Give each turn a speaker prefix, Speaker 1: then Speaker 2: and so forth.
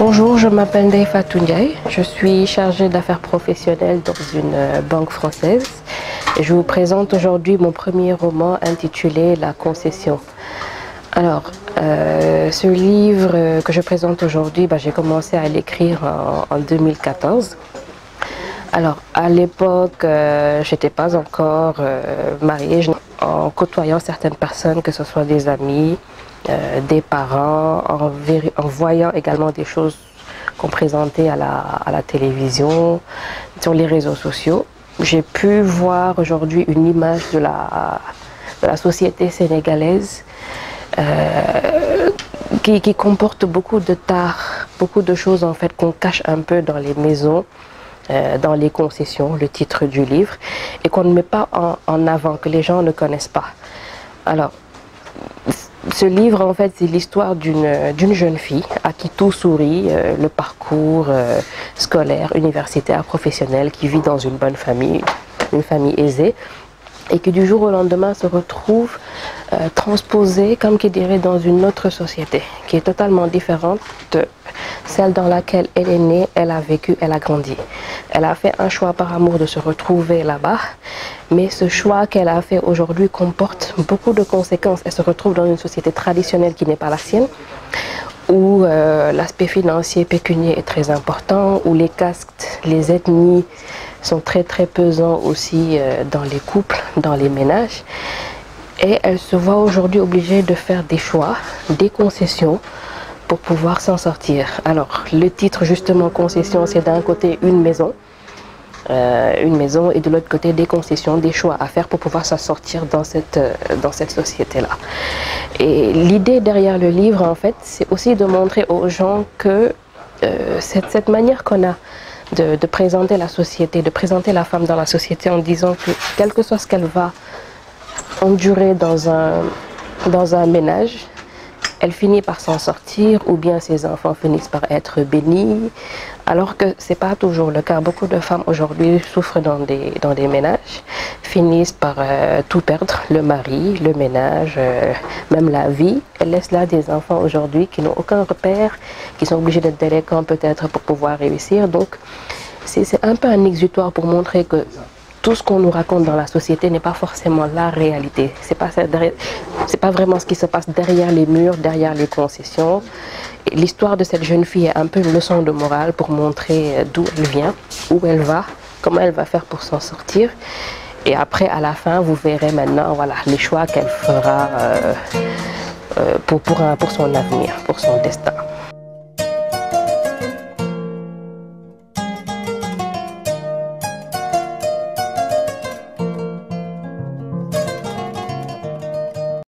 Speaker 1: Bonjour, je m'appelle Ndeye Fatou Ndiaye. Je suis chargée d'affaires professionnelles dans une banque française. Et je vous présente aujourd'hui mon premier roman intitulé La Concession. Alors, ce livre que je présente aujourd'hui, j'ai commencé à l'écrire en 2014. Alors, à l'époque, je n'étais pas encore mariée. En côtoyant certaines personnes, que ce soit des amis, des parents, en voyant également des choses qu'on présentait à la télévision, sur les réseaux sociaux, j'ai pu voir aujourd'hui une image de la société sénégalaise qui comporte beaucoup de tares, beaucoup de choses en fait qu'on cache un peu dans les maisons, dans les concessions, le titre du livre, et qu'on ne met pas en avant, que les gens ne connaissent pas. Alors, ce livre, en fait, c'est l'histoire d'une jeune fille à qui tout sourit, le parcours scolaire, universitaire, professionnel, qui vit dans une bonne famille, une famille aisée, et qui du jour au lendemain se retrouve transposée, comme qui dirait, dans une autre société, qui est totalement différente de celle dans laquelle elle est née, elle a vécu, elle a grandi. Elle a fait un choix par amour de se retrouver là-bas, mais ce choix qu'elle a fait aujourd'hui comporte beaucoup de conséquences. Elle se retrouve dans une société traditionnelle qui n'est pas la sienne, où l'aspect financier, pécunier est très important, où les castes, les ethnies sont très pesants aussi dans les couples, dans les ménages. Et elle se voit aujourd'hui obligée de faire des choix, des concessions pour pouvoir s'en sortir. Alors, le titre justement concession, c'est d'un côté une maison et de l'autre côté des concessions, des choix à faire pour pouvoir s'en sortir dans cette société-là. Et l'idée derrière le livre, en fait, c'est aussi de montrer aux gens que cette manière qu'on a de présenter la société, de présenter la femme dans la société en disant que quel que soit ce qu'elle va endurer dans un ménage, elle finit par s'en sortir, ou bien ses enfants finissent par être bénis, alors que ce n'est pas toujours le cas. Beaucoup de femmes aujourd'hui souffrent dans des ménages, finissent par tout perdre, le mari, le ménage, même la vie. Elles laissent là des enfants aujourd'hui qui n'ont aucun repère, qui sont obligés d'être délinquants peut-être pour pouvoir réussir. Donc c'est un peu un exutoire pour montrer que tout ce qu'on nous raconte dans la société n'est pas forcément la réalité. C'est pas vraiment ce qui se passe derrière les murs, derrière les concessions. L'histoire de cette jeune fille est un peu une leçon de morale pour montrer d'où elle vient, où elle va, comment elle va faire pour s'en sortir. Et après, à la fin, vous verrez maintenant les choix qu'elle fera pour son avenir, pour son destin.